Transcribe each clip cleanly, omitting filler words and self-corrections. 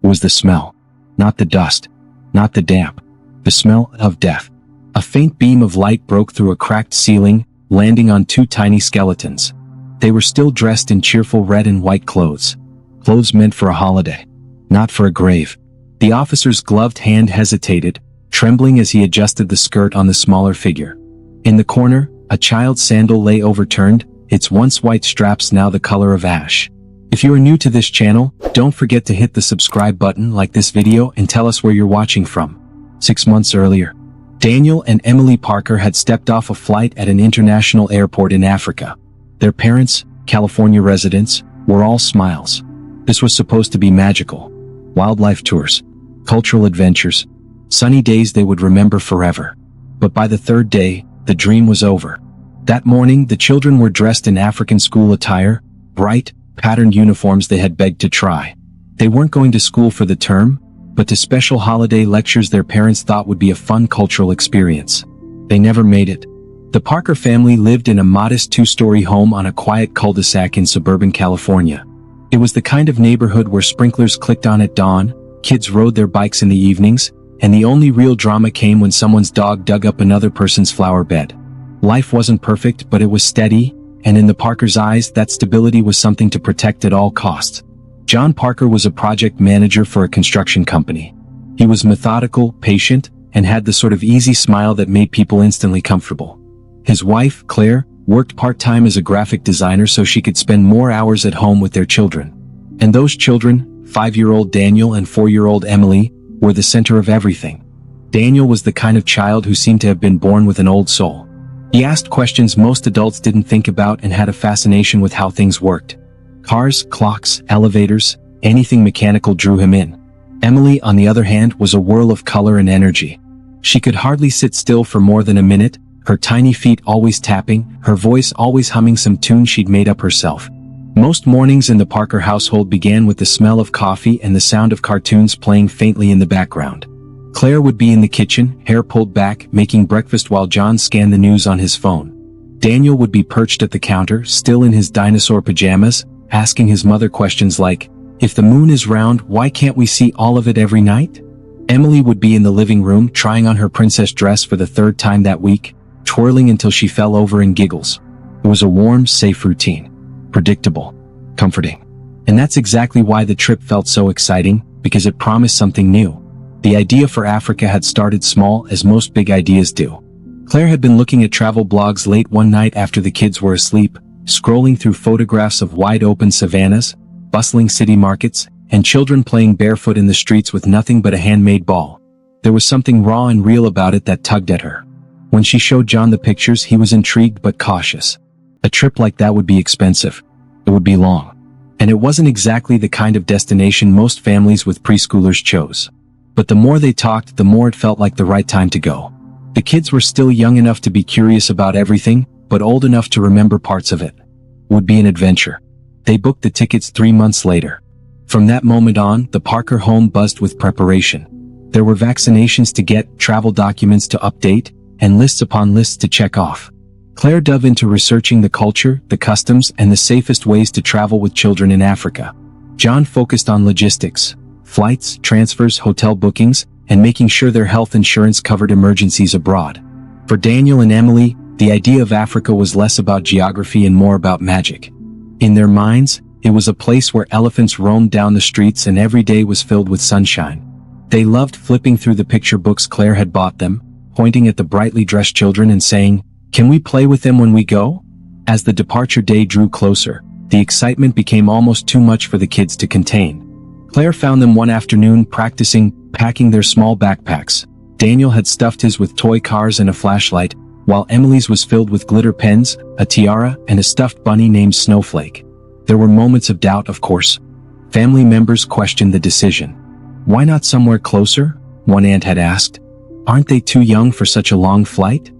was the smell. Not the dust. Not the damp. The smell of death. A faint beam of light broke through a cracked ceiling, landing on two tiny skeletons. They were still dressed in cheerful red and white clothes. Clothes meant for a holiday. Not for a grave. The officer's gloved hand hesitated, trembling as he adjusted the skirt on the smaller figure. In the corner, a child's sandal lay overturned, its once white straps now the color of ash. If you are new to this channel, don't forget to hit the subscribe button, like this video, and tell us where you're watching from. 6 months earlier, Daniel and Emily Parker had stepped off a flight at an international airport in Africa. Their parents, California residents, were all smiles. This was supposed to be magical. Wildlife tours, cultural adventures, sunny days they would remember forever. But by the third day, the dream was over. That morning, the children were dressed in African school attire, bright, patterned uniforms they had begged to try. They weren't going to school for the term, but to special holiday lectures their parents thought would be a fun cultural experience. They never made it. The Parker family lived in a modest 2-story home on a quiet cul-de-sac in suburban California. It was the kind of neighborhood where sprinklers clicked on at dawn, kids rode their bikes in the evenings, and the only real drama came when someone's dog dug up another person's flower bed. Life wasn't perfect, but it was steady, and in the Parkers' eyes, that stability was something to protect at all costs. John Parker was a project manager for a construction company. He was methodical, patient, and had the sort of easy smile that made people instantly comfortable. His wife, Claire, worked part-time as a graphic designer so she could spend more hours at home with their children. And those children, 5-year-old Daniel and 4-year-old Emily, were the center of everything. Daniel was the kind of child who seemed to have been born with an old soul. He asked questions most adults didn't think about and had a fascination with how things worked. Cars, clocks, elevators, anything mechanical drew him in. Emily, on the other hand, was a whirl of color and energy. She could hardly sit still for more than a minute, her tiny feet always tapping, her voice always humming some tune she'd made up herself. Most mornings in the Parker household began with the smell of coffee and the sound of cartoons playing faintly in the background. Claire would be in the kitchen, hair pulled back, making breakfast while John scanned the news on his phone. Daniel would be perched at the counter, still in his dinosaur pajamas, asking his mother questions like, "If the moon is round, why can't we see all of it every night?" Emily would be in the living room, trying on her princess dress for the 3rd time that week, twirling until she fell over in giggles. It was a warm, safe routine. Predictable. Comforting. And that's exactly why the trip felt so exciting, because it promised something new. The idea for Africa had started small, as most big ideas do. Claire had been looking at travel blogs late one night after the kids were asleep, scrolling through photographs of wide-open savannas, bustling city markets, and children playing barefoot in the streets with nothing but a handmade ball. There was something raw and real about it that tugged at her. When she showed John the pictures, he was intrigued but cautious. A trip like that would be expensive. It would be long. And it wasn't exactly the kind of destination most families with preschoolers chose. But the more they talked, the more it felt like the right time to go. The kids were still young enough to be curious about everything, but old enough to remember parts of it. Would be an adventure. They booked the tickets 3 months later. From that moment on, the Parker home buzzed with preparation. There were vaccinations to get, travel documents to update, and lists upon lists to check off. Claire dove into researching the culture, the customs, and the safest ways to travel with children in Africa. John focused on logistics, flights, transfers, hotel bookings, and making sure their health insurance covered emergencies abroad. For Daniel and Emily, the idea of Africa was less about geography and more about magic. In their minds, it was a place where elephants roamed down the streets and every day was filled with sunshine. They loved flipping through the picture books Claire had bought them, pointing at the brightly dressed children and saying, "Can we play with them when we go?" As the departure day drew closer, the excitement became almost too much for the kids to contain. Claire found them one afternoon practicing packing their small backpacks. Daniel had stuffed his with toy cars and a flashlight, while Emily's was filled with glitter pens, a tiara, and a stuffed bunny named Snowflake. There were moments of doubt, of course. Family members questioned the decision. "Why not somewhere closer?" one aunt had asked. "Aren't they too young for such a long flight?"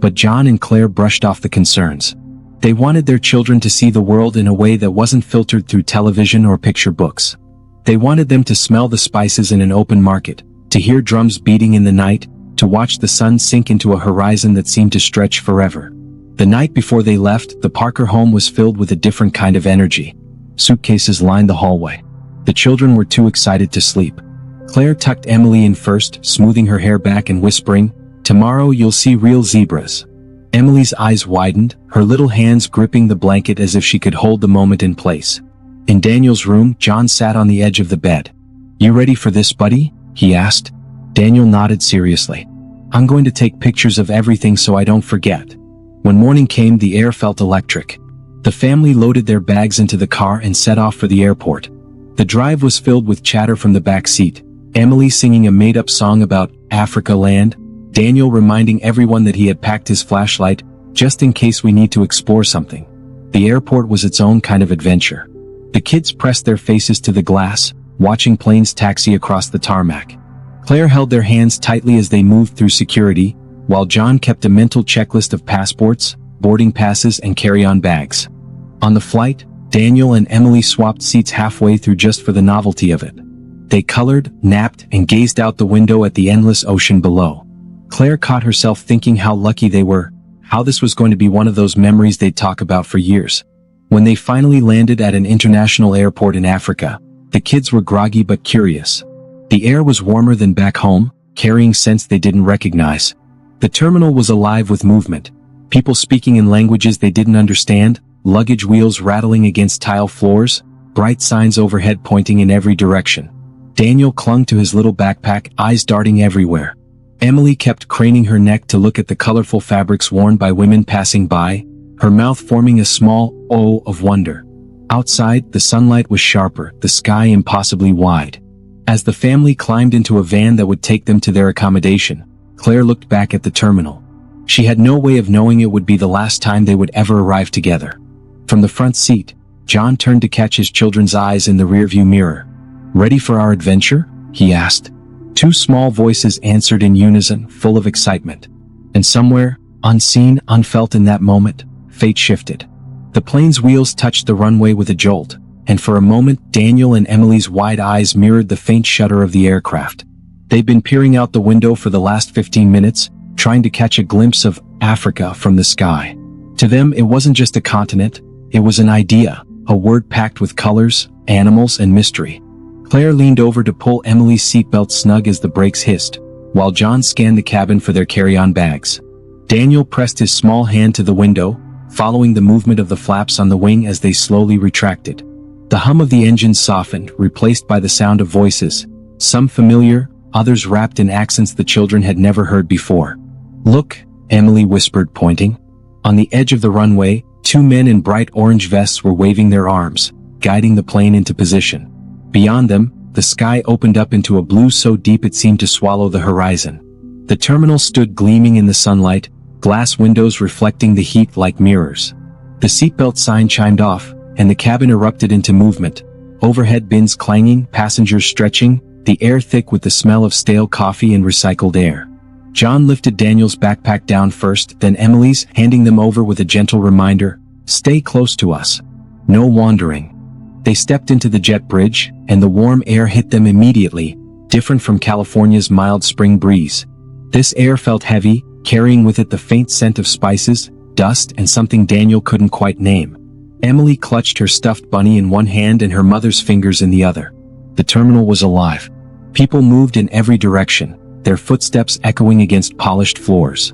But John and Claire brushed off the concerns. They wanted their children to see the world in a way that wasn't filtered through television or picture books. They wanted them to smell the spices in an open market, to hear drums beating in the night, to watch the sun sink into a horizon that seemed to stretch forever. The night before they left, the Parker home was filled with a different kind of energy. Suitcases lined the hallway. The children were too excited to sleep. Claire tucked Emily in first, smoothing her hair back and whispering, "Tomorrow you'll see real zebras." Emily's eyes widened, her little hands gripping the blanket as if she could hold the moment in place. In Daniel's room, John sat on the edge of the bed. "You ready for this, buddy?" he asked. Daniel nodded seriously. "I'm going to take pictures of everything so I don't forget." When morning came, the air felt electric. The family loaded their bags into the car and set off for the airport. The drive was filled with chatter from the back seat. Emily singing a made-up song about Africa land, Daniel reminding everyone that he had packed his flashlight, just in case we need to explore something. The airport was its own kind of adventure. The kids pressed their faces to the glass, watching planes taxi across the tarmac. Claire held their hands tightly as they moved through security, while John kept a mental checklist of passports, boarding passes, and carry-on bags. On the flight, Daniel and Emily swapped seats halfway through just for the novelty of it. They colored, napped, and gazed out the window at the endless ocean below. Claire caught herself thinking how lucky they were, how this was going to be one of those memories they'd talk about for years. When they finally landed at an international airport in Africa, the kids were groggy but curious. The air was warmer than back home, carrying scents they didn't recognize. The terminal was alive with movement. People speaking in languages they didn't understand, luggage wheels rattling against tile floors, bright signs overhead pointing in every direction. Daniel clung to his little backpack, eyes darting everywhere. Emily kept craning her neck to look at the colorful fabrics worn by women passing by, her mouth forming a small O of wonder. Outside, the sunlight was sharper, the sky impossibly wide. As the family climbed into a van that would take them to their accommodation, Claire looked back at the terminal. She had no way of knowing it would be the last time they would ever arrive together. From the front seat, John turned to catch his children's eyes in the rearview mirror. "Ready for our adventure?" he asked. Two small voices answered in unison, full of excitement. And somewhere, unseen, unfelt in that moment, fate shifted. The plane's wheels touched the runway with a jolt, and for a moment Daniel and Emily's wide eyes mirrored the faint shudder of the aircraft. They'd been peering out the window for the last 15 minutes, trying to catch a glimpse of Africa from the sky. To them, it wasn't just a continent, it was an idea, a word packed with colors, animals, and mystery. Claire leaned over to pull Emily's seatbelt snug as the brakes hissed, while John scanned the cabin for their carry-on bags. Daniel pressed his small hand to the window, following the movement of the flaps on the wing as they slowly retracted. The hum of the engines softened, replaced by the sound of voices, some familiar, others wrapped in accents the children had never heard before. "Look," Emily whispered, pointing. On the edge of the runway, two men in bright orange vests were waving their arms, guiding the plane into position. Beyond them, the sky opened up into a blue so deep it seemed to swallow the horizon. The terminal stood gleaming in the sunlight, glass windows reflecting the heat like mirrors. The seatbelt sign chimed off, and the cabin erupted into movement. Overhead bins clanging, passengers stretching, the air thick with the smell of stale coffee and recycled air. John lifted Daniel's backpack down first, then Emily's, handing them over with a gentle reminder, "Stay close to us. No wandering." They stepped into the jet bridge, and the warm air hit them immediately, different from California's mild spring breeze. This air felt heavy, carrying with it the faint scent of spices, dust, and something Daniel couldn't quite name. Emily clutched her stuffed bunny in one hand and her mother's fingers in the other. The terminal was alive. People moved in every direction, their footsteps echoing against polished floors.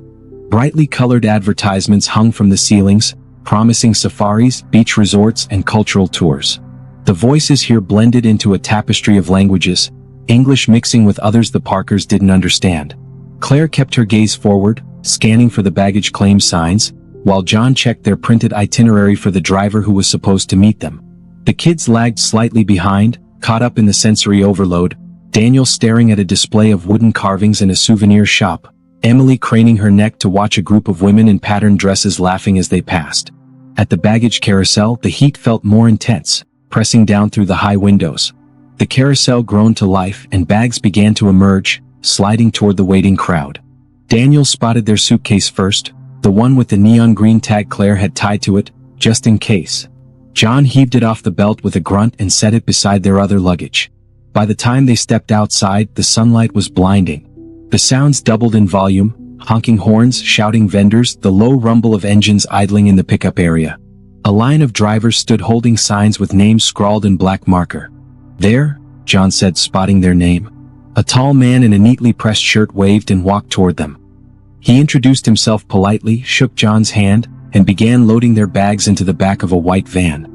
Brightly colored advertisements hung from the ceilings, promising safaris, beach resorts, and cultural tours. The voices here blended into a tapestry of languages, English mixing with others the Parkers didn't understand. Claire kept her gaze forward, scanning for the baggage claim signs, while John checked their printed itinerary for the driver who was supposed to meet them. The kids lagged slightly behind, caught up in the sensory overload, Daniel staring at a display of wooden carvings in a souvenir shop, Emily craning her neck to watch a group of women in patterned dresses laughing as they passed. At the baggage carousel, the heat felt more intense, pressing down through the high windows. The carousel groaned to life and bags began to emerge, sliding toward the waiting crowd. Daniel spotted their suitcase first, the one with the neon green tag Claire had tied to it, just in case. John heaved it off the belt with a grunt and set it beside their other luggage. By the time they stepped outside, the sunlight was blinding. The sounds doubled in volume, honking horns, shouting vendors, the low rumble of engines idling in the pickup area. A line of drivers stood holding signs with names scrawled in black marker. "There," John said, spotting their name. A tall man in a neatly pressed shirt waved and walked toward them. He introduced himself politely, shook John's hand, and began loading their bags into the back of a white van.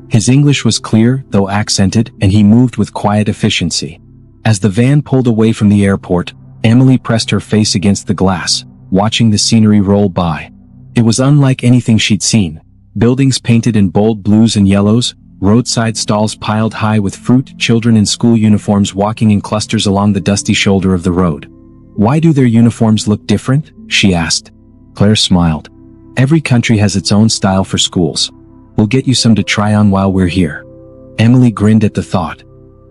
His English was clear, though accented, and he moved with quiet efficiency. As the van pulled away from the airport, Emily pressed her face against the glass, watching the scenery roll by. It was unlike anything she'd seen. Buildings painted in bold blues and yellows, roadside stalls piled high with fruit, children in school uniforms walking in clusters along the dusty shoulder of the road. "Why do their uniforms look different?" she asked. Claire smiled. "Every country has its own style for schools. We'll get you some to try on while we're here." Emily grinned at the thought.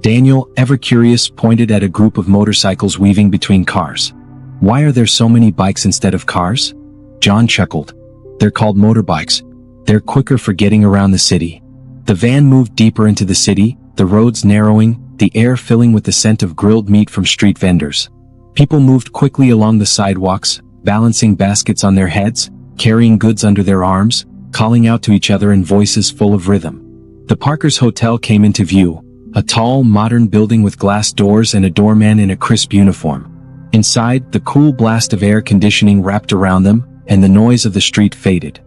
Daniel, ever curious, pointed at a group of motorcycles weaving between cars. "Why are there so many bikes instead of cars?" John chuckled. "They're called motorbikes. They're quicker for getting around the city." The van moved deeper into the city, the roads narrowing, the air filling with the scent of grilled meat from street vendors. People moved quickly along the sidewalks, balancing baskets on their heads, carrying goods under their arms, calling out to each other in voices full of rhythm. The Parkers Hotel came into view, a tall, modern building with glass doors and a doorman in a crisp uniform. Inside, the cool blast of air conditioning wrapped around them, and the noise of the street faded.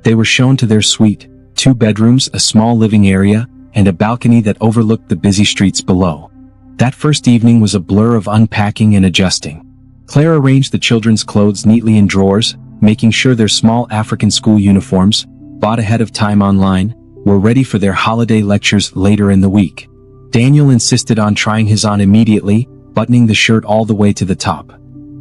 They were shown to their suite, 2 bedrooms, a small living area, and a balcony that overlooked the busy streets below. That first evening was a blur of unpacking and adjusting. Claire arranged the children's clothes neatly in drawers, making sure their small African school uniforms, bought ahead of time online, were ready for their holiday lectures later in the week. Daniel insisted on trying his on immediately, buttoning the shirt all the way to the top.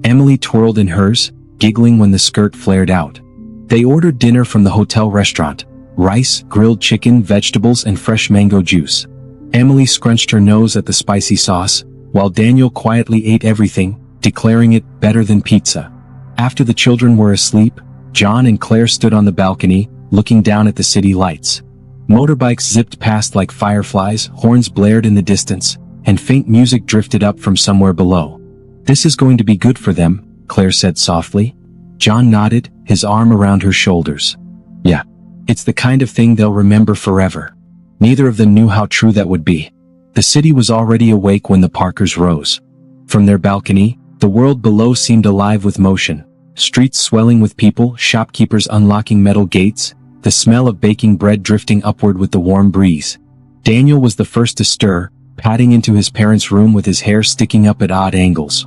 Emily twirled in hers, giggling when the skirt flared out. They ordered dinner from the hotel restaurant: rice, grilled chicken, vegetables, and fresh mango juice. Emily scrunched her nose at the spicy sauce, while Daniel quietly ate everything, declaring it better than pizza. After the children were asleep, John and Claire stood on the balcony, looking down at the city lights. Motorbikes zipped past like fireflies, horns blared in the distance, and faint music drifted up from somewhere below. "This is going to be good for them," Claire said softly. John nodded, his arm around her shoulders. "Yeah. It's the kind of thing they'll remember forever." Neither of them knew how true that would be. The city was already awake when the Parkers rose. From their balcony, the world below seemed alive with motion. Streets swelling with people, shopkeepers unlocking metal gates, the smell of baking bread drifting upward with the warm breeze. Daniel was the first to stir, padding into his parents' room with his hair sticking up at odd angles.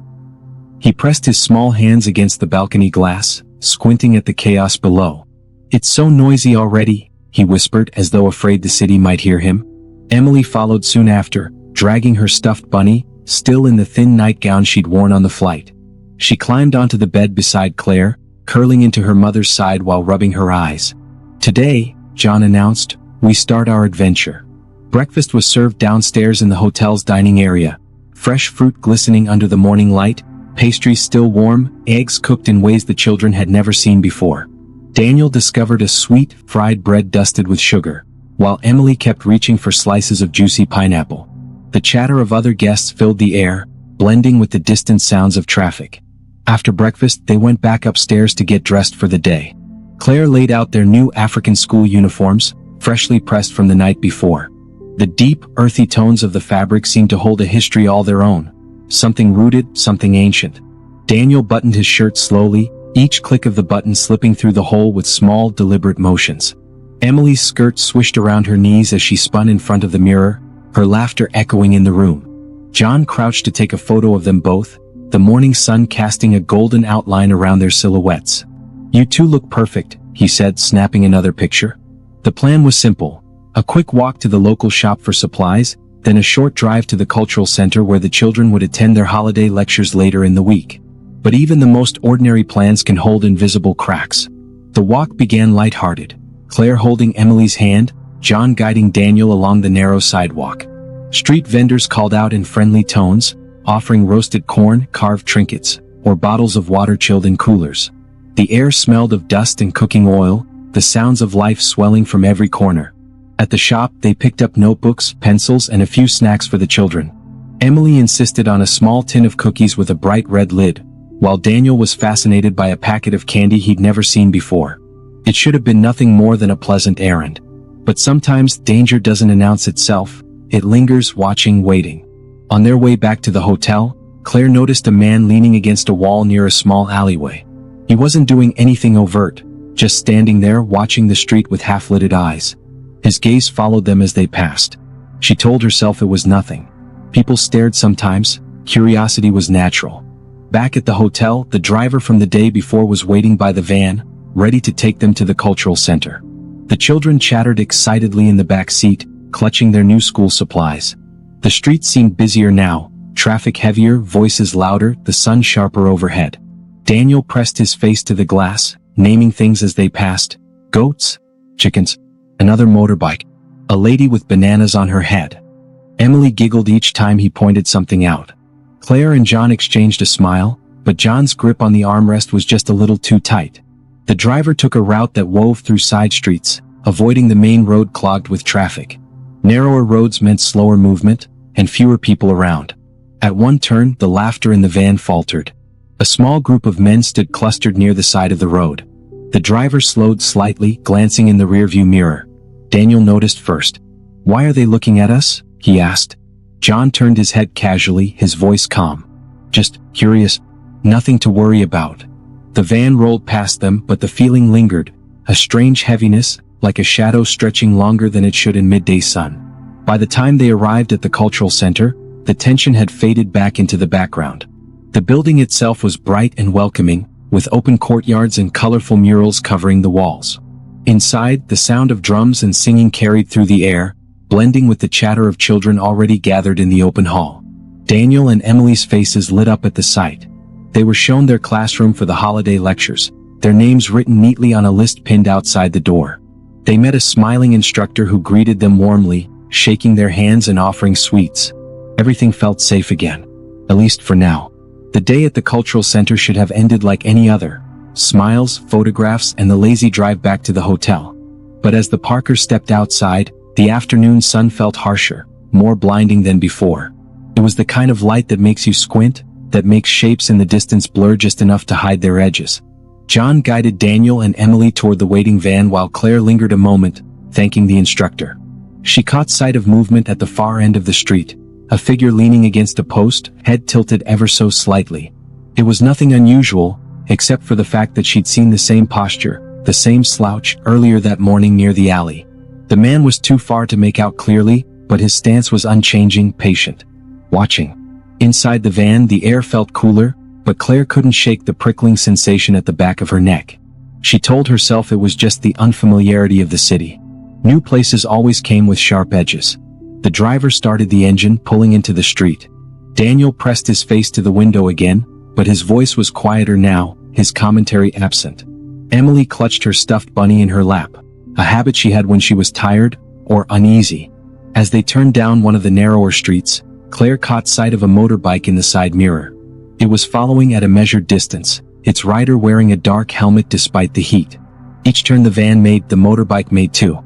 He pressed his small hands against the balcony glass, squinting at the chaos below. "It's so noisy already," he whispered as though afraid the city might hear him. Emily followed soon after, dragging her stuffed bunny, still in the thin nightgown she'd worn on the flight. She climbed onto the bed beside Claire, curling into her mother's side while rubbing her eyes. "Today," John announced, "we start our adventure." Breakfast was served downstairs in the hotel's dining area. Fresh fruit glistening under the morning light, pastries still warm, eggs cooked in ways the children had never seen before. Daniel discovered a sweet, fried bread dusted with sugar, while Emily kept reaching for slices of juicy pineapple. The chatter of other guests filled the air, blending with the distant sounds of traffic. After breakfast, they went back upstairs to get dressed for the day. Claire laid out their new African school uniforms, freshly pressed from the night before. The deep, earthy tones of the fabric seemed to hold a history all their own. Something rooted, something ancient. Daniel buttoned his shirt slowly, each click of the button slipping through the hole with small, deliberate motions. Emily's skirt swished around her knees as she spun in front of the mirror, her laughter echoing in the room. John crouched to take a photo of them both, the morning sun casting a golden outline around their silhouettes. "You two look perfect," he said, snapping another picture. The plan was simple: a quick walk to the local shop for supplies, then a short drive to the cultural center where the children would attend their holiday lectures later in the week. But even the most ordinary plans can hold invisible cracks. The walk began lighthearted, Claire holding Emily's hand, John guiding Daniel along the narrow sidewalk. Street vendors called out in friendly tones, offering roasted corn, carved trinkets, or bottles of water chilled in coolers. The air smelled of dust and cooking oil, the sounds of life swelling from every corner. At the shop, they picked up notebooks, pencils, and a few snacks for the children. Emily insisted on a small tin of cookies with a bright red lid, while Daniel was fascinated by a packet of candy he'd never seen before. It should have been nothing more than a pleasant errand. But sometimes danger doesn't announce itself, It lingers, watching, waiting. On their way back to the hotel, Claire noticed a man leaning against a wall near a small alleyway. He wasn't doing anything overt, just standing there watching the street with half-lidded eyes. His gaze followed them as they passed. She told herself it was nothing. People stared sometimes. Curiosity was natural. Back at the hotel, the driver from the day before was waiting by the van, ready to take them to the cultural center. The children chattered excitedly in the back seat, clutching their new school supplies. The street seemed busier now, traffic heavier, voices louder, the sun sharper overhead. Daniel pressed his face to the glass, naming things as they passed. Goats, chickens, another motorbike, a lady with bananas on her head. Emily giggled each time he pointed something out. Claire and John exchanged a smile, but John's grip on the armrest was just a little too tight. The driver took a route that wove through side streets, avoiding the main road clogged with traffic. Narrower roads meant slower movement, and fewer people around. At one turn, the laughter in the van faltered. A small group of men stood clustered near the side of the road. The driver slowed slightly, glancing in the rearview mirror. Daniel noticed first. "Why are they looking at us?" he asked. John turned his head casually, his voice calm. "Just curious. Nothing to worry about." The van rolled past them, but the feeling lingered, a strange heaviness, like a shadow stretching longer than it should in midday sun. By the time they arrived at the cultural center, the tension had faded back into the background. The building itself was bright and welcoming, with open courtyards and colorful murals covering the walls. Inside, the sound of drums and singing carried through the air, blending with the chatter of children already gathered in the open hall. Daniel and Emily's faces lit up at the sight. They were shown their classroom for the holiday lectures, their names written neatly on a list pinned outside the door. They met a smiling instructor who greeted them warmly, shaking their hands and offering sweets. Everything felt safe again. At least for now. The day at the cultural center should have ended like any other. Smiles, photographs, and the lazy drive back to the hotel. But as the Parkers stepped outside, the afternoon sun felt harsher, more blinding than before. It was the kind of light that makes you squint, that makes shapes in the distance blur just enough to hide their edges. John guided Daniel and Emily toward the waiting van while Claire lingered a moment, thanking the instructor. She caught sight of movement at the far end of the street, a figure leaning against a post, head tilted ever so slightly. It was nothing unusual, except for the fact that she'd seen the same posture, the same slouch, earlier that morning near the alley. The man was too far to make out clearly, but his stance was unchanging, patient. Watching. Inside the van, the air felt cooler, but Claire couldn't shake the prickling sensation at the back of her neck. She told herself it was just the unfamiliarity of the city. New places always came with sharp edges. The driver started the engine, pulling into the street. Daniel pressed his face to the window again, but his voice was quieter now, his commentary absent. Emily clutched her stuffed bunny in her lap, a habit she had when she was tired or uneasy. As they turned down one of the narrower streets, Claire caught sight of a motorbike in the side mirror. It was following at a measured distance, its rider wearing a dark helmet despite the heat. Each turn the van made, the motorbike made too.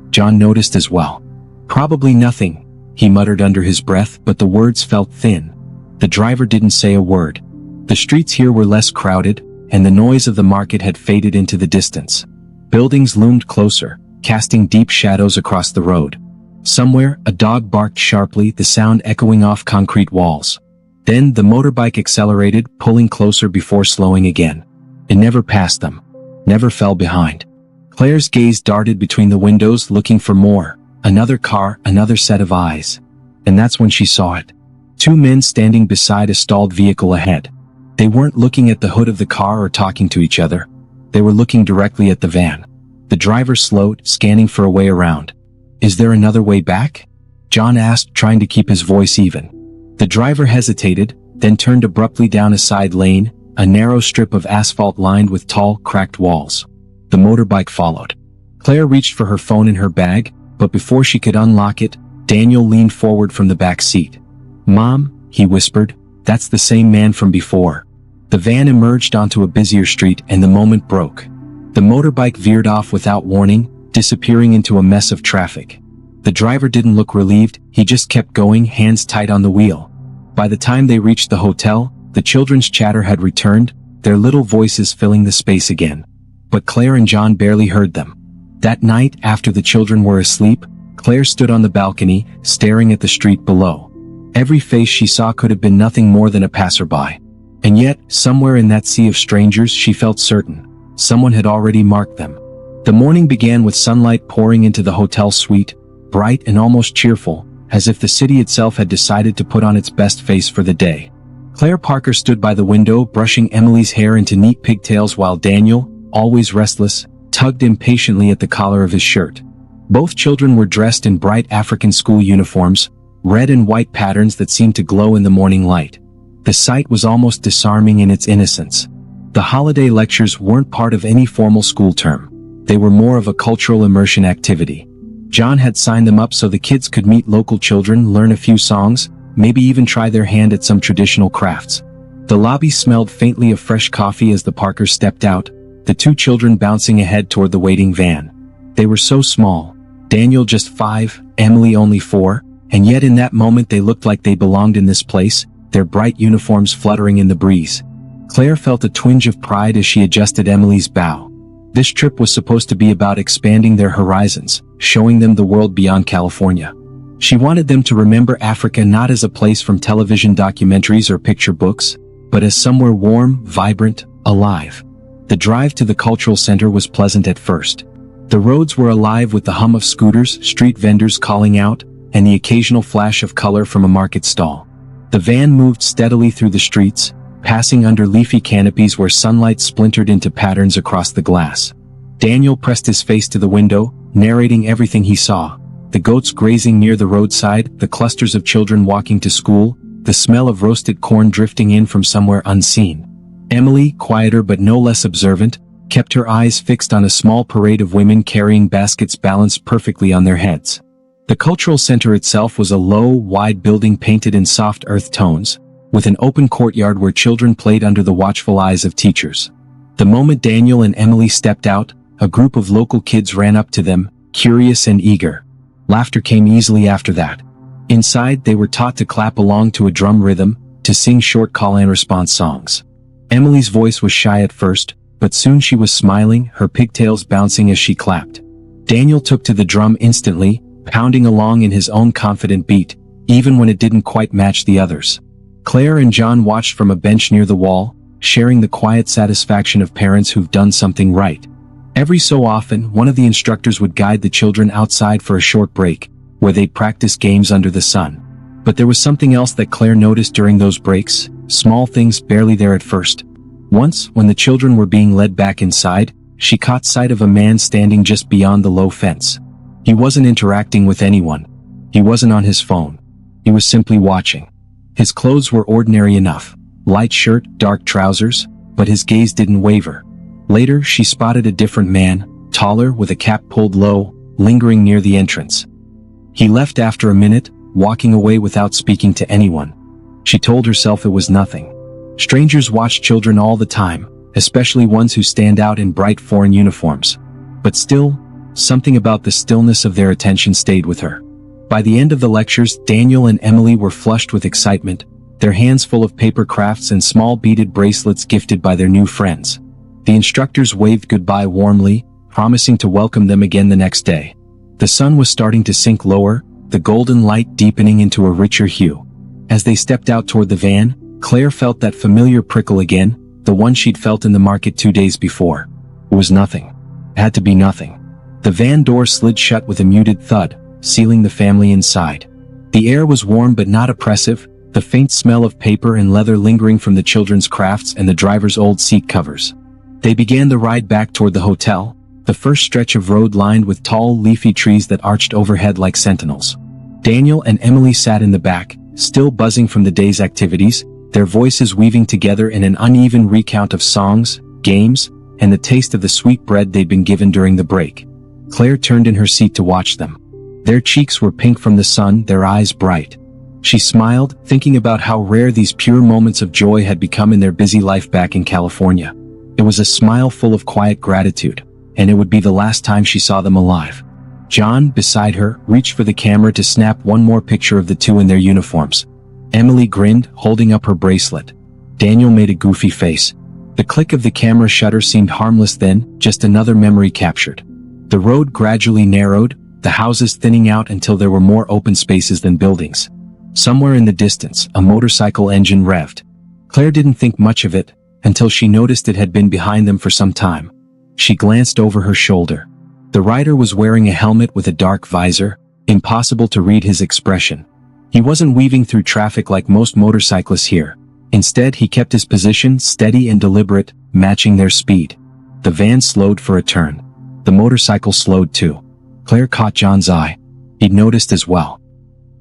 John noticed as well. "Probably nothing," he muttered under his breath, but the words felt thin. The driver didn't say a word. The streets here were less crowded, and the noise of the market had faded into the distance. Buildings loomed closer, casting deep shadows across the road. Somewhere, a dog barked sharply, the sound echoing off concrete walls. Then the motorbike accelerated, pulling closer before slowing again. It never passed them. Never fell behind. Claire's gaze darted between the windows, looking for more. Another car, another set of eyes. And that's when she saw it. Two men standing beside a stalled vehicle ahead. They weren't looking at the hood of the car or talking to each other. They were looking directly at the van. The driver slowed, scanning for a way around. "Is there another way back?" John asked, trying to keep his voice even. The driver hesitated, then turned abruptly down a side lane, a narrow strip of asphalt lined with tall, cracked walls. The motorbike followed. Claire reached for her phone in her bag, but before she could unlock it, Daniel leaned forward from the back seat. "Mom," he whispered, "that's the same man from before." The van emerged onto a busier street and the moment broke. The motorbike veered off without warning, disappearing into a mess of traffic. The driver didn't look relieved, he just kept going, hands tight on the wheel. By the time they reached the hotel, the children's chatter had returned, their little voices filling the space again. But Claire and John barely heard them. That night, after the children were asleep, Claire stood on the balcony, staring at the street below. Every face she saw could have been nothing more than a passerby. And yet, somewhere in that sea of strangers, she felt certain. Someone had already marked them. The morning began with sunlight pouring into the hotel suite, bright and almost cheerful, as if the city itself had decided to put on its best face for the day. Claire Parker stood by the window, brushing Emily's hair into neat pigtails while Daniel, always restless, tugged impatiently at the collar of his shirt. Both children were dressed in bright African school uniforms, red and white patterns that seemed to glow in the morning light. The sight was almost disarming in its innocence. The holiday lectures weren't part of any formal school term. They were more of a cultural immersion activity. John had signed them up so the kids could meet local children, learn a few songs, maybe even try their hand at some traditional crafts. The lobby smelled faintly of fresh coffee as the Parkers stepped out, the two children bouncing ahead toward the waiting van. They were so small. Daniel just 5, Emily only 4, and yet in that moment they looked like they belonged in this place, their bright uniforms fluttering in the breeze. Claire felt a twinge of pride as she adjusted Emily's bow. This trip was supposed to be about expanding their horizons, showing them the world beyond California. She wanted them to remember Africa not as a place from television documentaries or picture books, but as somewhere warm, vibrant, alive. The drive to the cultural center was pleasant at first. The roads were alive with the hum of scooters, street vendors calling out, and the occasional flash of color from a market stall. The van moved steadily through the streets, passing under leafy canopies where sunlight splintered into patterns across the glass. Daniel pressed his face to the window, narrating everything he saw. The goats grazing near the roadside, the clusters of children walking to school, the smell of roasted corn drifting in from somewhere unseen. Emily, quieter but no less observant, kept her eyes fixed on a small parade of women carrying baskets balanced perfectly on their heads. The cultural center itself was a low, wide building painted in soft earth tones, with an open courtyard where children played under the watchful eyes of teachers. The moment Daniel and Emily stepped out, a group of local kids ran up to them, curious and eager. Laughter came easily after that. Inside, they were taught to clap along to a drum rhythm, to sing short call-and-response songs. Emily's voice was shy at first, but soon she was smiling, her pigtails bouncing as she clapped. Daniel took to the drum instantly, pounding along in his own confident beat, even when it didn't quite match the others. Claire and John watched from a bench near the wall, sharing the quiet satisfaction of parents who've done something right. Every so often, one of the instructors would guide the children outside for a short break, where they'd practice games under the sun. But there was something else that Claire noticed during those breaks, small things barely there at first. Once, when the children were being led back inside, she caught sight of a man standing just beyond the low fence. He wasn't interacting with anyone. He wasn't on his phone. He was simply watching. His clothes were ordinary enough. Light shirt, dark trousers, but his gaze didn't waver. Later, she spotted a different man, taller, with a cap pulled low, lingering near the entrance. He left after a minute, walking away without speaking to anyone. She told herself it was nothing. Strangers watch children all the time, especially ones who stand out in bright foreign uniforms. But still, something about the stillness of their attention stayed with her. By the end of the lectures, Daniel and Emily were flushed with excitement, their hands full of paper crafts and small beaded bracelets gifted by their new friends. The instructors waved goodbye warmly, promising to welcome them again the next day. The sun was starting to sink lower, the golden light deepening into a richer hue. As they stepped out toward the van, Claire felt that familiar prickle again, the one she'd felt in the market 2 days before. It was nothing. It had to be nothing. The van door slid shut with a muted thud, sealing the family inside. The air was warm but not oppressive, the faint smell of paper and leather lingering from the children's crafts and the driver's old seat covers. They began the ride back toward the hotel, the first stretch of road lined with tall, leafy trees that arched overhead like sentinels. Daniel and Emily sat in the back, still buzzing from the day's activities, their voices weaving together in an uneven recount of songs, games, and the taste of the sweet bread they'd been given during the break. Claire turned in her seat to watch them. Their cheeks were pink from the sun, their eyes bright. She smiled, thinking about how rare these pure moments of joy had become in their busy life back in California. It was a smile full of quiet gratitude, and it would be the last time she saw them alive. John, beside her, reached for the camera to snap one more picture of the two in their uniforms. Emily grinned, holding up her bracelet. Daniel made a goofy face. The click of the camera shutter seemed harmless then, just another memory captured. The road gradually narrowed, the houses thinning out until there were more open spaces than buildings. Somewhere in the distance, a motorcycle engine revved. Claire didn't think much of it, until she noticed it had been behind them for some time. She glanced over her shoulder. The rider was wearing a helmet with a dark visor, impossible to read his expression. He wasn't weaving through traffic like most motorcyclists here. Instead, he kept his position steady and deliberate, matching their speed. The van slowed for a turn. The motorcycle slowed too. Claire caught John's eye. He'd noticed as well.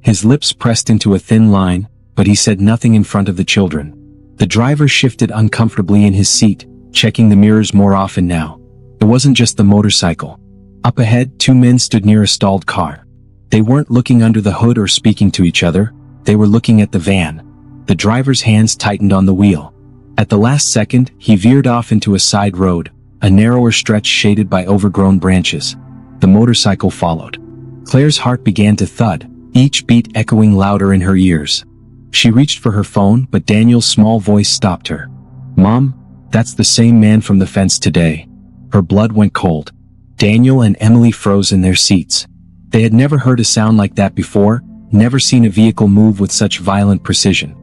His lips pressed into a thin line, but he said nothing in front of the children. The driver shifted uncomfortably in his seat, checking the mirrors more often now. It wasn't just the motorcycle. Up ahead, two men stood near a stalled car. They weren't looking under the hood or speaking to each other. They were looking at the van. The driver's hands tightened on the wheel. At the last second, he veered off into a side road, a narrower stretch shaded by overgrown branches. The motorcycle followed. Claire's heart began to thud, each beat echoing louder in her ears. She reached for her phone, but Daniel's small voice stopped her. "Mom, that's the same man from the fence today." Her blood went cold. Daniel and Emily froze in their seats. They had never heard a sound like that before, never seen a vehicle move with such violent precision.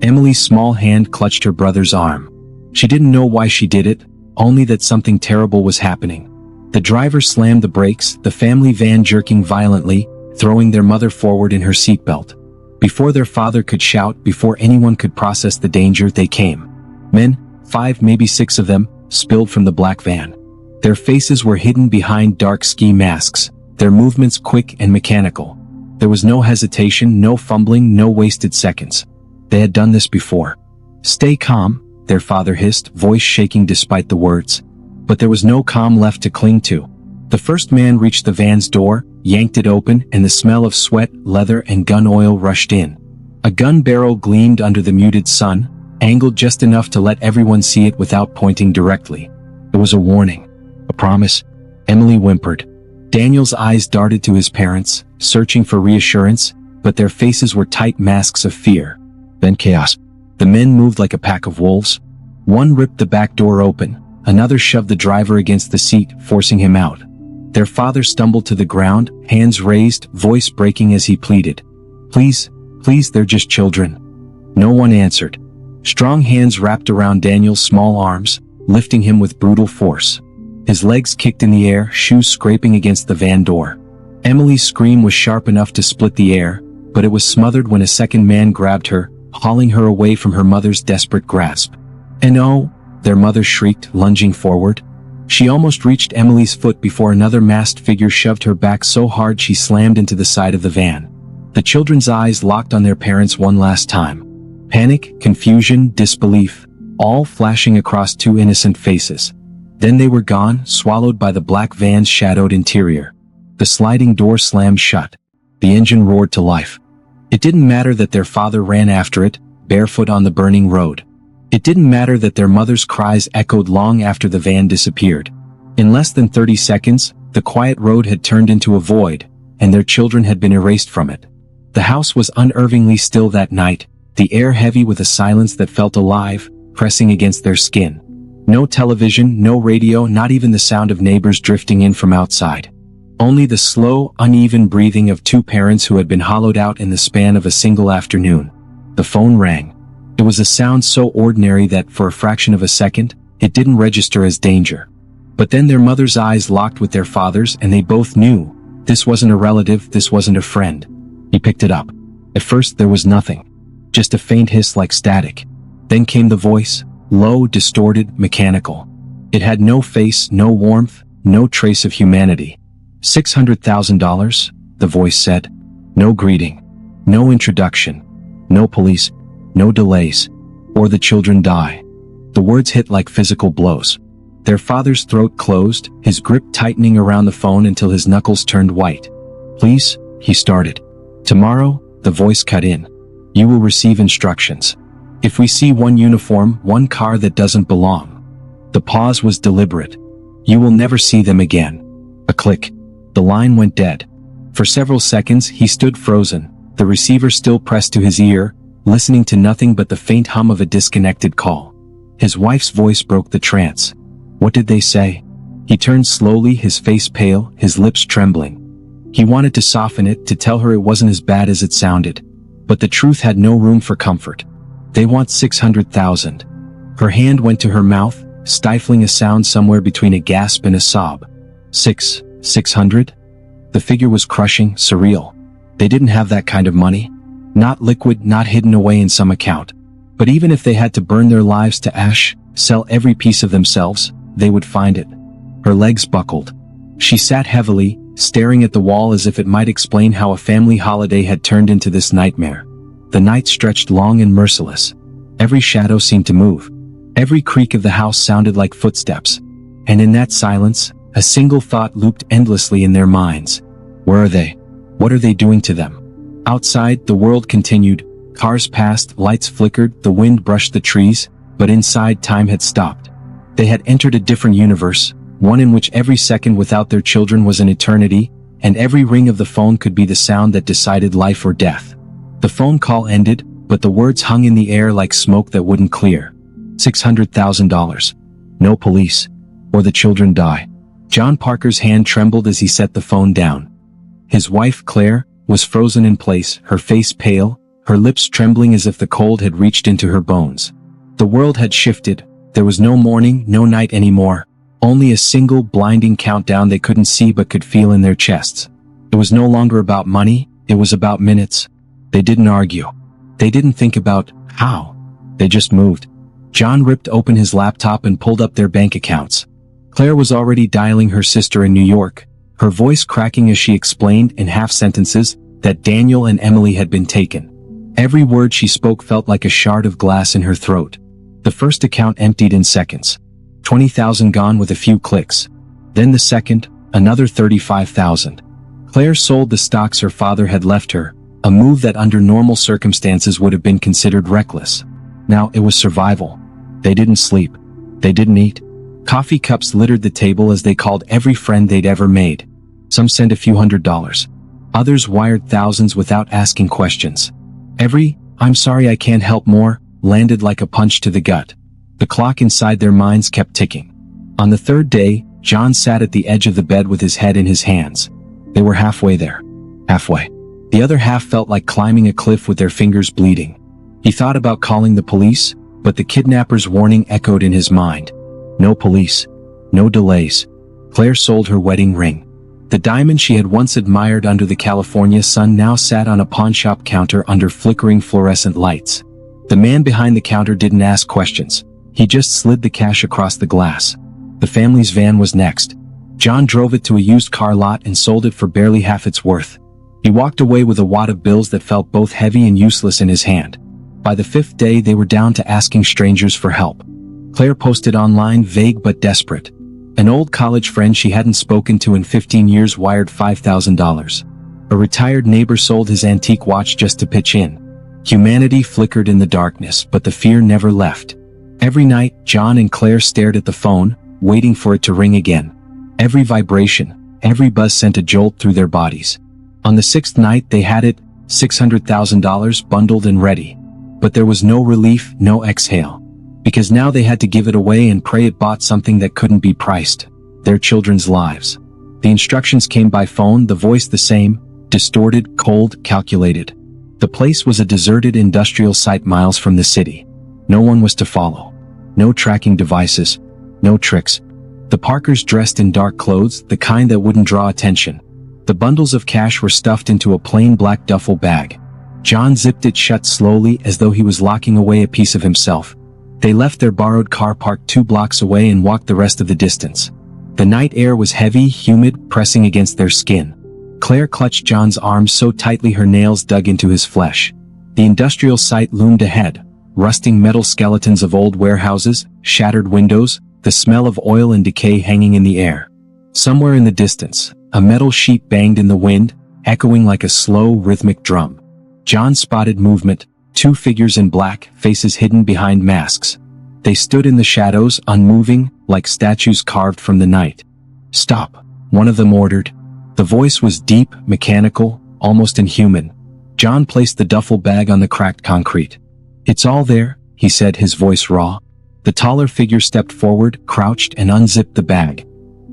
Emily's small hand clutched her brother's arm. She didn't know why she did it, only that something terrible was happening. The driver slammed the brakes, the family van jerking violently, throwing their mother forward in her seatbelt. Before their father could shout, before anyone could process the danger, they came. Men, 5, maybe 6 of them, spilled from the black van. Their faces were hidden behind dark ski masks, their movements quick and mechanical. There was no hesitation, no fumbling, no wasted seconds. They had done this before. "Stay calm," their father hissed, voice shaking despite the words. But there was no calm left to cling to. The first man reached the van's door, yanked it open, and the smell of sweat, leather, and gun oil rushed in. A gun barrel gleamed under the muted sun, angled just enough to let everyone see it without pointing directly. It was a warning. A promise. Emily whimpered. Daniel's eyes darted to his parents, searching for reassurance, but their faces were tight masks of fear. Then chaos. The men moved like a pack of wolves. One ripped the back door open, another shoved the driver against the seat, forcing him out. Their father stumbled to the ground, hands raised, voice breaking as he pleaded. "Please, please, they're just children." No one answered. Strong hands wrapped around Daniel's small arms, lifting him with brutal force. His legs kicked in the air, shoes scraping against the van door. Emily's scream was sharp enough to split the air, but it was smothered when a second man grabbed her, hauling her away from her mother's desperate grasp. "And oh," their mother shrieked, lunging forward. She almost reached Emily's foot before another masked figure shoved her back so hard she slammed into the side of the van. The children's eyes locked on their parents one last time. Panic, confusion, disbelief, all flashing across two innocent faces. Then they were gone, swallowed by the black van's shadowed interior. The sliding door slammed shut. The engine roared to life. It didn't matter that their father ran after it, barefoot on the burning road. It didn't matter that their mother's cries echoed long after the van disappeared. In less than 30 seconds, the quiet road had turned into a void, and their children had been erased from it. The house was unnervingly still that night, the air heavy with a silence that felt alive, pressing against their skin. No television, no radio, not even the sound of neighbors drifting in from outside. Only the slow, uneven breathing of two parents who had been hollowed out in the span of a single afternoon. The phone rang. It was a sound so ordinary that, for a fraction of a second, it didn't register as danger. But then their mother's eyes locked with their father's, and they both knew. This wasn't a relative, this wasn't a friend. He picked it up. At first there was nothing. Just a faint hiss like static. Then came the voice, low, distorted, mechanical. It had no face, no warmth, no trace of humanity. $600,000, the voice said. No greeting. No introduction. No police. No delays. Or the children die. The words hit like physical blows. Their father's throat closed, his grip tightening around the phone until his knuckles turned white. "Please," he started. "Tomorrow," the voice cut in. "You will receive instructions. If we see one uniform, one car that doesn't belong." The pause was deliberate. "You will never see them again." A click. The line went dead. For several seconds he stood frozen, the receiver still pressed to his ear, listening to nothing but the faint hum of a disconnected call. His wife's voice broke the trance. "What did they say?" He turned slowly, his face pale, his lips trembling. He wanted to soften it, to tell her it wasn't as bad as it sounded. But the truth had no room for comfort. They want 600,000. Her hand went to her mouth, stifling a sound somewhere between a gasp and a sob. 600? The figure was crushing, surreal. They didn't have that kind of money. Not liquid, not hidden away in some account. But even if they had to burn their lives to ash, sell every piece of themselves, they would find it. Her legs buckled. She sat heavily, staring at the wall as if it might explain how a family holiday had turned into this nightmare. The night stretched long and merciless. Every shadow seemed to move. Every creak of the house sounded like footsteps. And in that silence, a single thought looped endlessly in their minds. Where are they? What are they doing to them? Outside, the world continued. Cars passed, lights flickered, the wind brushed the trees, but inside time had stopped. They had entered a different universe, one in which every second without their children was an eternity, and every ring of the phone could be the sound that decided life or death. The phone call ended, but the words hung in the air like smoke that wouldn't clear. $600,000. No police. Or the children die. John Parker's hand trembled as he set the phone down. His wife, Claire, was frozen in place, her face pale, her lips trembling as if the cold had reached into her bones. The world had shifted. There was no morning, no night anymore. Only a single blinding countdown they couldn't see but could feel in their chests. It was no longer about money, it was about minutes. They didn't argue. They didn't think about how. They just moved. John ripped open his laptop and pulled up their bank accounts. Claire was already dialing her sister in New York, her voice cracking as she explained in half sentences that Daniel and Emily had been taken. Every word she spoke felt like a shard of glass in her throat. The first account emptied in seconds. 20,000 gone with a few clicks. Then the second, another 35,000. Claire sold the stocks her father had left her, a move that under normal circumstances would have been considered reckless. Now it was survival. They didn't sleep. They didn't eat. Coffee cups littered the table as they called every friend they'd ever made. Some sent a few $100s. Others wired thousands without asking questions. Every, "I'm sorry I can't help more," landed like a punch to the gut. The clock inside their minds kept ticking. On the third day, John sat at the edge of the bed with his head in his hands. They were halfway there. Halfway. The other half felt like climbing a cliff with their fingers bleeding. He thought about calling the police, but the kidnapper's warning echoed in his mind. No police. No delays. Claire sold her wedding ring. The diamond she had once admired under the California sun now sat on a pawnshop counter under flickering fluorescent lights. The man behind the counter didn't ask questions. He just slid the cash across the glass. The family's van was next. John drove it to a used car lot and sold it for barely half its worth. He walked away with a wad of bills that felt both heavy and useless in his hand. By the fifth day, they were down to asking strangers for help. Claire posted online, vague but desperate. An old college friend she hadn't spoken to in 15 years wired $5,000. A retired neighbor sold his antique watch just to pitch in. Humanity flickered in the darkness, but the fear never left. Every night, John and Claire stared at the phone, waiting for it to ring again. Every vibration, every buzz sent a jolt through their bodies. On the sixth night, they had it, $600,000 bundled and ready. But there was no relief, no exhale. Because now they had to give it away and pray it bought something that couldn't be priced. Their children's lives. The instructions came by phone, the voice the same, distorted, cold, calculated. The place was a deserted industrial site miles from the city. No one was to follow. No tracking devices. No tricks. The Parkers dressed in dark clothes, the kind that wouldn't draw attention. The bundles of cash were stuffed into a plain black duffel bag. John zipped it shut slowly as though he was locking away a piece of himself. They left their borrowed car parked 2 blocks away and walked the rest of the distance. The night air was heavy, humid, pressing against their skin. Claire clutched John's arms so tightly her nails dug into his flesh. The industrial site loomed ahead. Rusting metal skeletons of old warehouses, shattered windows, the smell of oil and decay hanging in the air. Somewhere in the distance, a metal sheet banged in the wind, echoing like a slow, rhythmic drum. John spotted movement, 2 figures in black, faces hidden behind masks. They stood in the shadows, unmoving, like statues carved from the night. "Stop," one of them ordered. The voice was deep, mechanical, almost inhuman. John placed the duffel bag on the cracked concrete. "It's all there," he said, his voice raw. The taller figure stepped forward, crouched, and unzipped the bag.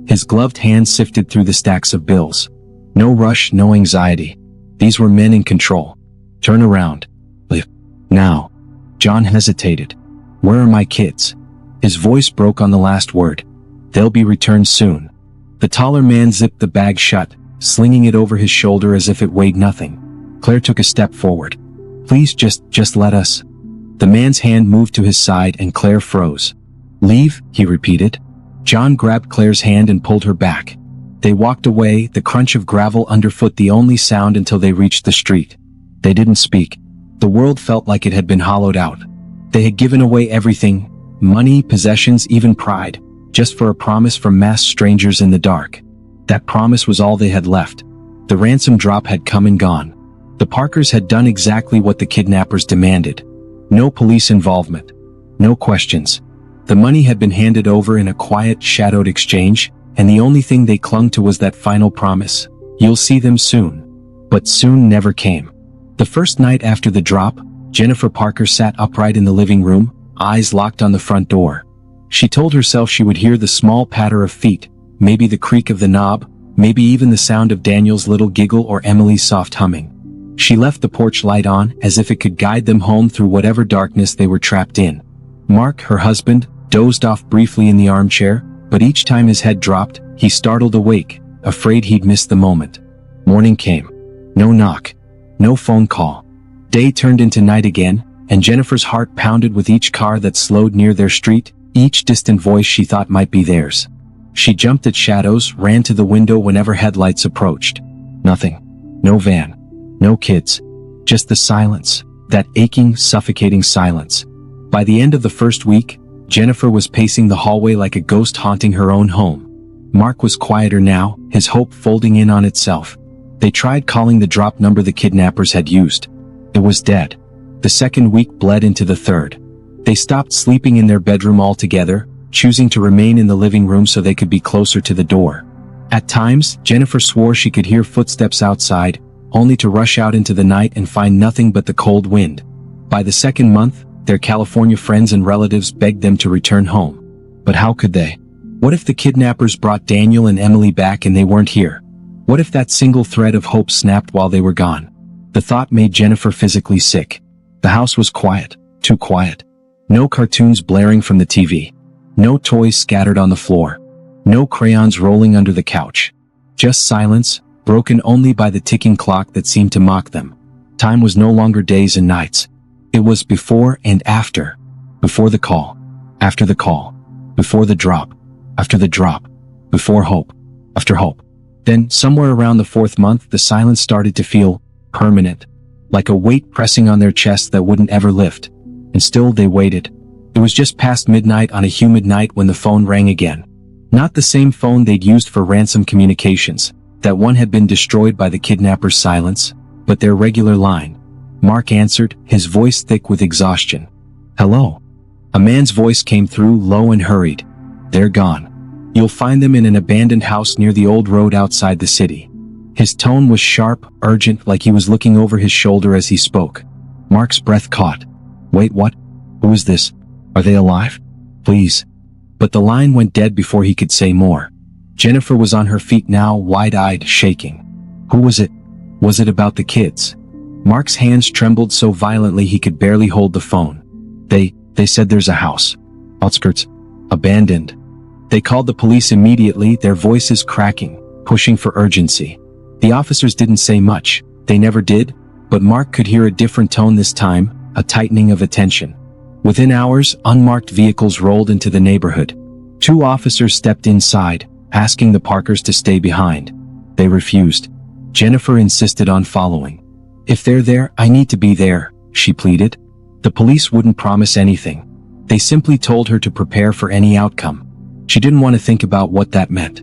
His gloved hand sifted through the stacks of bills. No rush, no anxiety. These were men in control. Turn around. Leave. Now. John hesitated. Where are my kids? His voice broke on the last word. They'll be returned soon. The taller man zipped the bag shut, slinging it over his shoulder as if it weighed nothing. Claire took a step forward. Please just let us. The man's hand moved to his side and Claire froze. Leave, he repeated. John grabbed Claire's hand and pulled her back. They walked away, the crunch of gravel underfoot the only sound until they reached the street. They didn't speak. The world felt like it had been hollowed out. They had given away everything, money, possessions, even pride, just for a promise from masked strangers in the dark. That promise was all they had left. The ransom drop had come and gone. The Parkers had done exactly what the kidnappers demanded. No police involvement. No questions. The money had been handed over in a quiet, shadowed exchange, and the only thing they clung to was that final promise. You'll see them soon. But soon never came. The first night after the drop, Jennifer Parker sat upright in the living room, eyes locked on the front door. She told herself she would hear the small patter of feet, maybe the creak of the knob, maybe even the sound of Daniel's little giggle or Emily's soft humming. She left the porch light on as if it could guide them home through whatever darkness they were trapped in. Mark, her husband, dozed off briefly in the armchair, but each time his head dropped, he startled awake, afraid he'd miss the moment. Morning came. No knock. No phone call. Day turned into night again, and Jennifer's heart pounded with each car that slowed near their street, each distant voice she thought might be theirs. She jumped at shadows, ran to the window whenever headlights approached. Nothing. No van. No kids. Just the silence. That aching, suffocating silence. By the end of the first week, Jennifer was pacing the hallway like a ghost haunting her own home. Mark was quieter now, his hope folding in on itself. They tried calling the drop number the kidnappers had used. It was dead. The second week bled into the third. They stopped sleeping in their bedroom altogether, choosing to remain in the living room so they could be closer to the door. At times, Jennifer swore she could hear footsteps outside, only to rush out into the night and find nothing but the cold wind. By the second month, their California friends and relatives begged them to return home. But how could they? What if the kidnappers brought Daniel and Emily back and they weren't here? What if that single thread of hope snapped while they were gone? The thought made Jennifer physically sick. The house was quiet, too quiet. No cartoons blaring from the TV. No toys scattered on the floor. No crayons rolling under the couch. Just silence, broken only by the ticking clock that seemed to mock them. Time was no longer days and nights. It was before and after. Before the call. After the call. Before the drop. After the drop. Before hope. After hope. Then, somewhere around the fourth month, the silence started to feel permanent. Like a weight pressing on their chest that wouldn't ever lift. And still they waited. It was just past midnight on a humid night when the phone rang again. Not the same phone they'd used for ransom communications. That one had been destroyed by the kidnappers' silence, but their regular line. Mark answered, his voice thick with exhaustion. Hello. A man's voice came through, low and hurried. They're gone. You'll find them in an abandoned house near the old road outside the city. His tone was sharp, urgent, like he was looking over his shoulder as he spoke. Mark's breath caught. Wait, what? Who is this? Are they alive? Please. But the line went dead before he could say more. Jennifer was on her feet now, wide-eyed, shaking. Who was it? Was it about the kids? Mark's hands trembled so violently he could barely hold the phone. They said there's a house. Outskirts. Abandoned. They called the police immediately, their voices cracking, pushing for urgency. The officers didn't say much. They never did, but Mark could hear a different tone this time, a tightening of attention. Within hours, unmarked vehicles rolled into the neighborhood. 2 officers stepped inside, asking the Parkers to stay behind. They refused. Jennifer insisted on following. If they're there, I need to be there, she pleaded. The police wouldn't promise anything. They simply told her to prepare for any outcome. She didn't want to think about what that meant.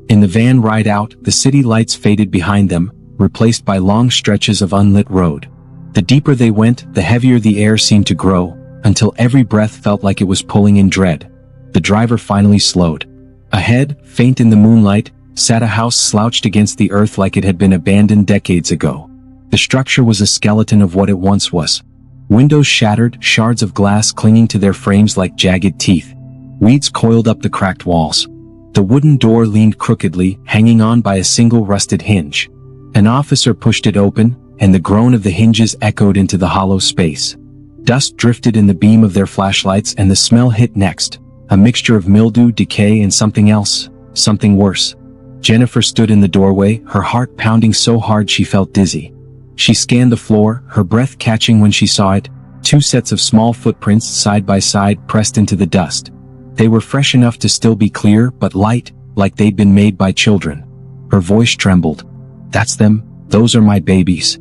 In the van ride out, the city lights faded behind them, replaced by long stretches of unlit road. The deeper they went, the heavier the air seemed to grow, until every breath felt like it was pulling in dread. The driver finally slowed. Ahead, faint in the moonlight, sat a house slouched against the earth like it had been abandoned decades ago. The structure was a skeleton of what it once was. Windows shattered, shards of glass clinging to their frames like jagged teeth. Weeds coiled up the cracked walls. The wooden door leaned crookedly, hanging on by a single rusted hinge. An officer pushed it open, and the groan of the hinges echoed into the hollow space. Dust drifted in the beam of their flashlights, and the smell hit next, a mixture of mildew, decay, and something else, something worse. Jennifer stood in the doorway, her heart pounding so hard she felt dizzy. She scanned the floor, her breath catching when she saw it, 2 sets of small footprints side by side pressed into the dust. They were fresh enough to still be clear, but light, like they'd been made by children. Her voice trembled. "That's them. Those are my babies."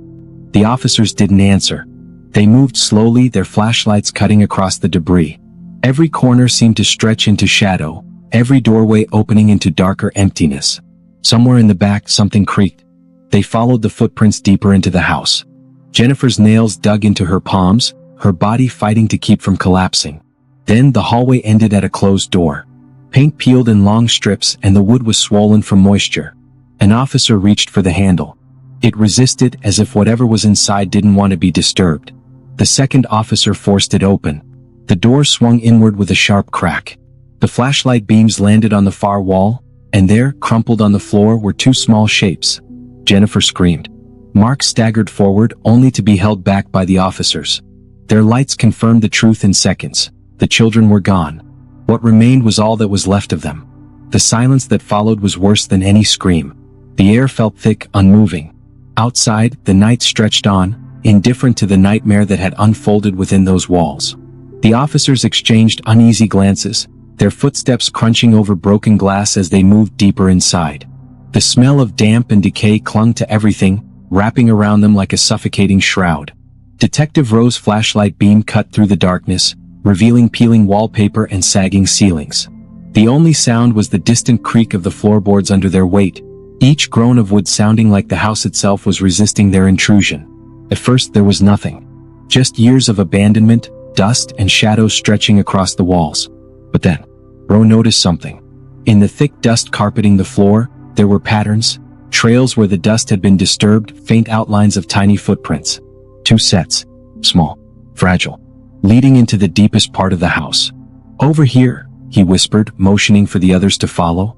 The officers didn't answer. They moved slowly, their flashlights cutting across the debris. Every corner seemed to stretch into shadow, every doorway opening into darker emptiness. Somewhere in the back, something creaked. They followed the footprints deeper into the house. Jennifer's nails dug into her palms, her body fighting to keep from collapsing. Then the hallway ended at a closed door. Paint peeled in long strips, and the wood was swollen from moisture. An officer reached for the handle. It resisted, as if whatever was inside didn't want to be disturbed. The second officer forced it open. The door swung inward with a sharp crack. The flashlight beams landed on the far wall, and there, crumpled on the floor, were 2 small shapes. Jennifer screamed. Mark staggered forward, only to be held back by the officers. Their lights confirmed the truth in seconds. The children were gone. What remained was all that was left of them. The silence that followed was worse than any scream. The air felt thick, unmoving. Outside, the night stretched on, indifferent to the nightmare that had unfolded within those walls. The officers exchanged uneasy glances, their footsteps crunching over broken glass as they moved deeper inside. The smell of damp and decay clung to everything, wrapping around them like a suffocating shroud. Detective Rowe's flashlight beam cut through the darkness, revealing peeling wallpaper and sagging ceilings. The only sound was the distant creak of the floorboards under their weight, each groan of wood sounding like the house itself was resisting their intrusion. At first there was nothing. Just years of abandonment, dust, and shadows stretching across the walls. But then, Rowe noticed something. In the thick dust carpeting the floor, there were patterns, trails where the dust had been disturbed, faint outlines of tiny footprints. 2 sets, small, fragile, leading into the deepest part of the house. "Over here," he whispered, motioning for the others to follow.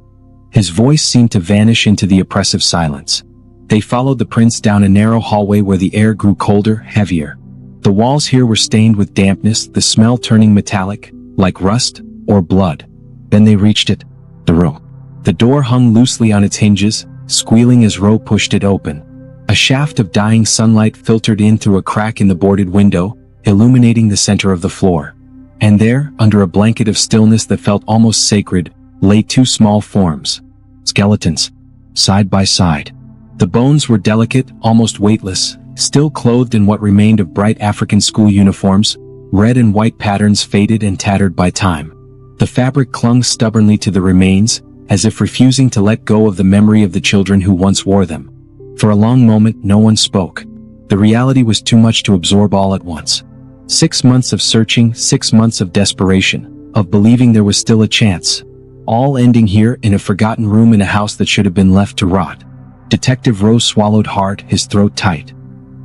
His voice seemed to vanish into the oppressive silence. They followed the prints down a narrow hallway where the air grew colder, heavier. The walls here were stained with dampness, the smell turning metallic, like rust or blood. Then they reached it, the room. The door hung loosely on its hinges, squealing as Rowe pushed it open. A shaft of dying sunlight filtered in through a crack in the boarded window, illuminating the center of the floor. And there, under a blanket of stillness that felt almost sacred, lay 2 small forms. Skeletons. Side by side. The bones were delicate, almost weightless, still clothed in what remained of bright African school uniforms, red and white patterns faded and tattered by time. The fabric clung stubbornly to the remains, as if refusing to let go of the memory of the children who once wore them. For a long moment, no one spoke. The reality was too much to absorb all at once. 6 months of searching, 6 months of desperation, of believing there was still a chance. All ending here in a forgotten room in a house that should have been left to rot. Detective Rowe swallowed hard, his throat tight.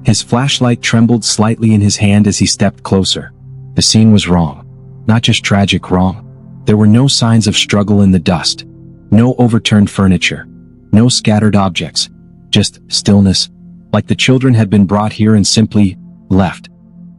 His flashlight trembled slightly in his hand as he stepped closer. The scene was wrong. Not just tragic, wrong. There were no signs of struggle in the dust. No overturned furniture. No scattered objects. Just stillness, like the children had been brought here and simply left.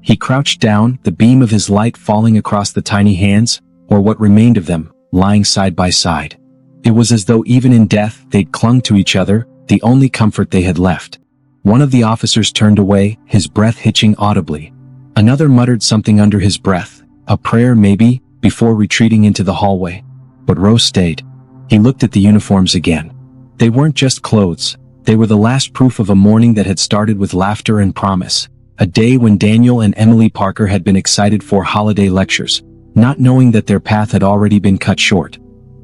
He crouched down, the beam of his light falling across the tiny hands, or what remained of them, lying side by side. It was as though even in death they'd clung to each other, the only comfort they had left. One of the officers turned away, his breath hitching audibly. Another muttered something under his breath, a prayer maybe, before retreating into the hallway. But Rowe stayed. He looked at the uniforms again. They weren't just clothes. They were the last proof of a morning that had started with laughter and promise. A day when Daniel and Emily Parker had been excited for holiday lectures, not knowing that their path had already been cut short.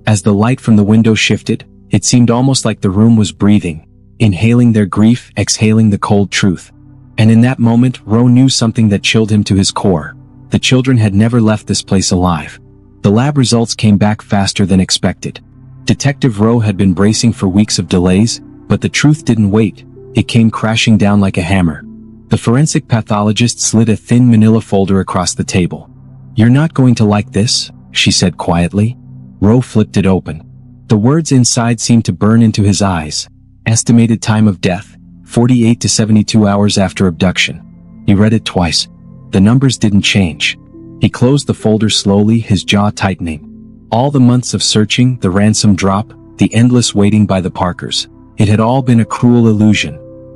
As the light from the window shifted, it seemed almost like the room was breathing, inhaling their grief, exhaling the cold truth. And in that moment, Rowe knew something that chilled him to his core. The children had never left this place alive. The lab results came back faster than expected. Detective Rowe had been bracing for weeks of delays, but the truth didn't wait. It came crashing down like a hammer. The forensic pathologist slid a thin manila folder across the table. "You're not going to like this," she said quietly. Rowe flipped it open. The words inside seemed to burn into his eyes. Estimated time of death, 48 to 72 hours after abduction. He read it twice. The numbers didn't change. He closed the folder slowly, his jaw tightening. All the months of searching, the ransom drop, the endless waiting by the Parkers. It had all been a cruel illusion.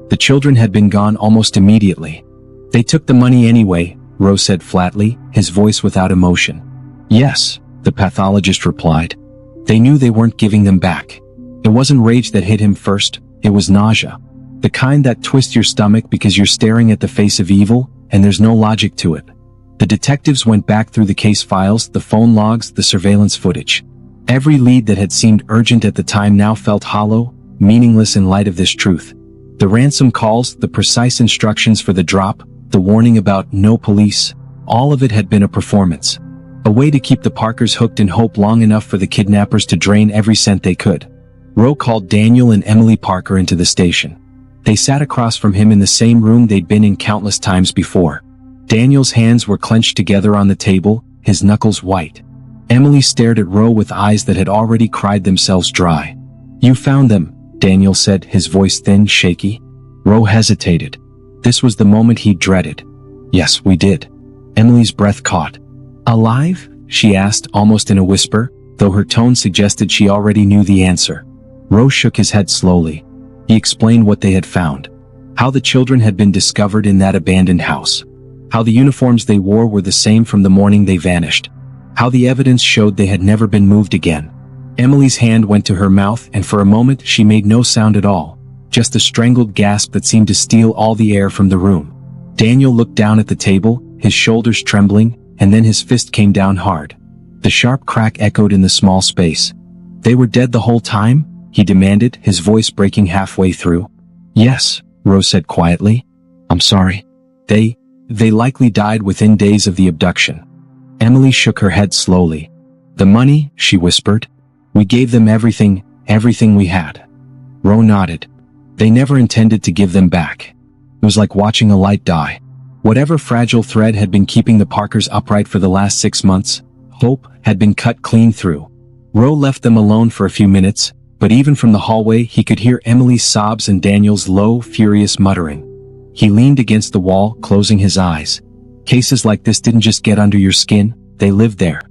The children had been gone almost immediately. They took the money anyway, Roe said flatly, his voice without emotion. Yes, the pathologist replied. They knew they weren't giving them back. It wasn't rage that hit him first, it was nausea. The kind that twists your stomach because you're staring at the face of evil, and there's no logic to it. The detectives went back through the case files, the phone logs, the surveillance footage. Every lead that had seemed urgent at the time now felt hollow, meaningless in light of this truth. The ransom calls, the precise instructions for the drop, the warning about no police, all of it had been a performance. A way to keep the Parkers hooked in hope long enough for the kidnappers to drain every cent they could. Roe called Daniel and Emily Parker into the station. They sat across from him in the same room they'd been in countless times before. Daniel's hands were clenched together on the table, his knuckles white. Emily stared at Roe with eyes that had already cried themselves dry. You found them, Daniel said, his voice thin, shaky. Roe hesitated. This was the moment he dreaded. Yes, we did. Emily's breath caught. Alive? She asked, almost in a whisper, though her tone suggested she already knew the answer. Roe shook his head slowly. He explained what they had found. How the children had been discovered in that abandoned house. How the uniforms they wore were the same from the morning they vanished. How the evidence showed they had never been moved again. Emily's hand went to her mouth, and for a moment she made no sound at all. Just a strangled gasp that seemed to steal all the air from the room. Daniel looked down at the table, his shoulders trembling, and then his fist came down hard. The sharp crack echoed in the small space. They were dead the whole time? He demanded, his voice breaking halfway through. Yes, Rose said quietly. I'm sorry. They likely died within days of the abduction. Emily shook her head slowly. The money, she whispered. We gave them everything we had. Roe nodded. They never intended to give them back. It was like watching a light die. Whatever fragile thread had been keeping the Parkers upright for the last 6 months, hope had been cut clean through. Roe left them alone for a few minutes, but even from the hallway he could hear Emily's sobs and Daniel's low, furious muttering. He leaned against the wall, closing his eyes. Cases like this didn't just get under your skin, they lived there.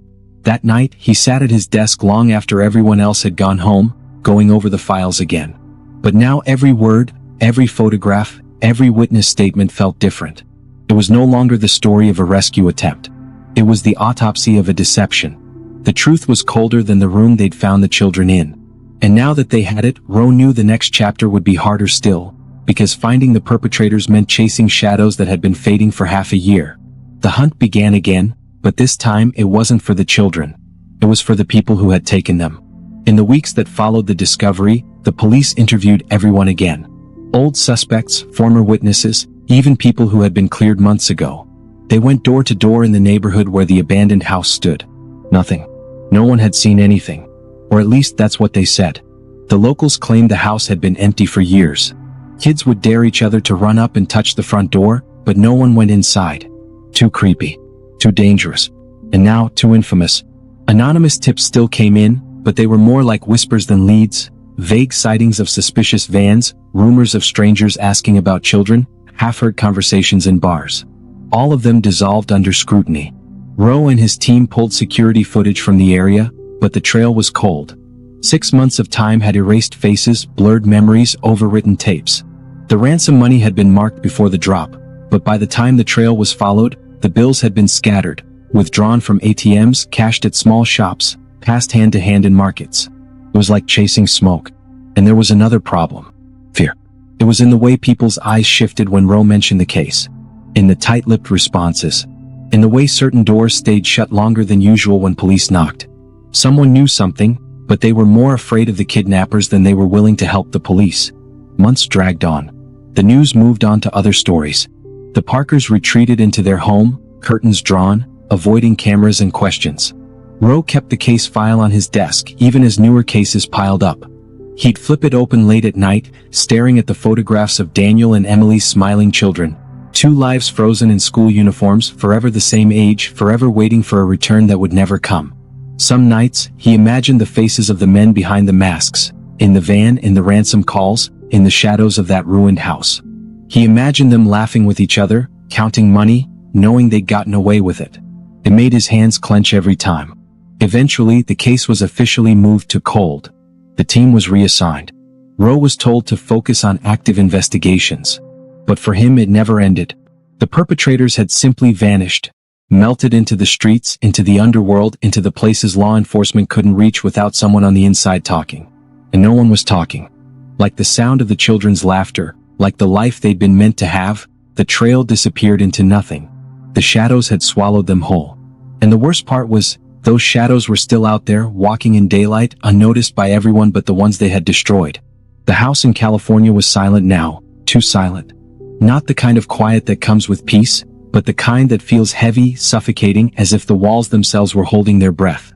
That night, he sat at his desk long after everyone else had gone home, going over the files again. But now every word, every photograph, every witness statement felt different. It was no longer the story of a rescue attempt. It was the autopsy of a deception. The truth was colder than the room they'd found the children in. And now that they had it, Roe knew the next chapter would be harder still, because finding the perpetrators meant chasing shadows that had been fading for half a year. The hunt began again, but this time it wasn't for the children. It was for the people who had taken them. In the weeks that followed the discovery, the police interviewed everyone again. Old suspects, former witnesses, even people who had been cleared months ago. They went door to door in the neighborhood where the abandoned house stood. Nothing. No one had seen anything. Or at least that's what they said. The locals claimed the house had been empty for years. Kids would dare each other to run up and touch the front door, but no one went inside. Too creepy. Too dangerous. And now, too infamous. Anonymous tips still came in, but they were more like whispers than leads. Vague sightings of suspicious vans, rumors of strangers asking about children, half-heard conversations in bars. All of them dissolved under scrutiny. Roe and his team pulled security footage from the area, but the trail was cold. 6 months of time had erased faces, blurred memories, overwritten tapes. The ransom money had been marked before the drop, but by the time the trail was followed, the bills had been scattered, withdrawn from ATMs, cashed at small shops, passed hand to hand in markets. It was like chasing smoke. And there was another problem. Fear. It was in the way people's eyes shifted when Roe mentioned the case. In the tight-lipped responses. In the way certain doors stayed shut longer than usual when police knocked. Someone knew something, but they were more afraid of the kidnappers than they were willing to help the police. Months dragged on. The news moved on to other stories. The Parkers retreated into their home, curtains drawn, avoiding cameras and questions. Roe kept the case file on his desk even as newer cases piled up. He'd flip it open late at night, staring at the photographs of Daniel and Emily's smiling children. 2 lives frozen in school uniforms, forever the same age, forever waiting for a return that would never come. Some nights, he imagined the faces of the men behind the masks, in the van, in the ransom calls, in the shadows of that ruined house. He imagined them laughing with each other, counting money, knowing they'd gotten away with it. It made his hands clench every time. Eventually, the case was officially moved to cold. The team was reassigned. Rowe was told to focus on active investigations. But for him, it never ended. The perpetrators had simply vanished, melted into the streets, into the underworld, into the places law enforcement couldn't reach without someone on the inside talking. And no one was talking. Like the sound of the children's laughter, like the life they'd been meant to have, the trail disappeared into nothing. The shadows had swallowed them whole. And the worst part was, those shadows were still out there, walking in daylight, unnoticed by everyone but the ones they had destroyed. The house in California was silent now, too silent. Not the kind of quiet that comes with peace, but the kind that feels heavy, suffocating, as if the walls themselves were holding their breath.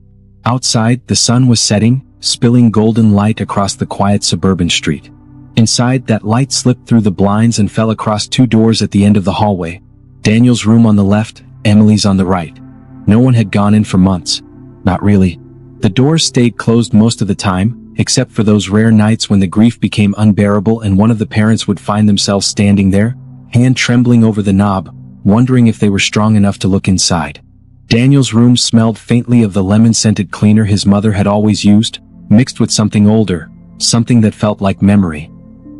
Outside, the sun was setting, spilling golden light across the quiet suburban street. Inside, that light slipped through the blinds and fell across two doors at the end of the hallway. Daniel's room on the left, Emily's on the right. No one had gone in for months. Not really. The doors stayed closed most of the time, except for those rare nights when the grief became unbearable and one of the parents would find themselves standing there, hand trembling over the knob, wondering if they were strong enough to look inside. Daniel's room smelled faintly of the lemon-scented cleaner his mother had always used, mixed with something older, something that felt like memory.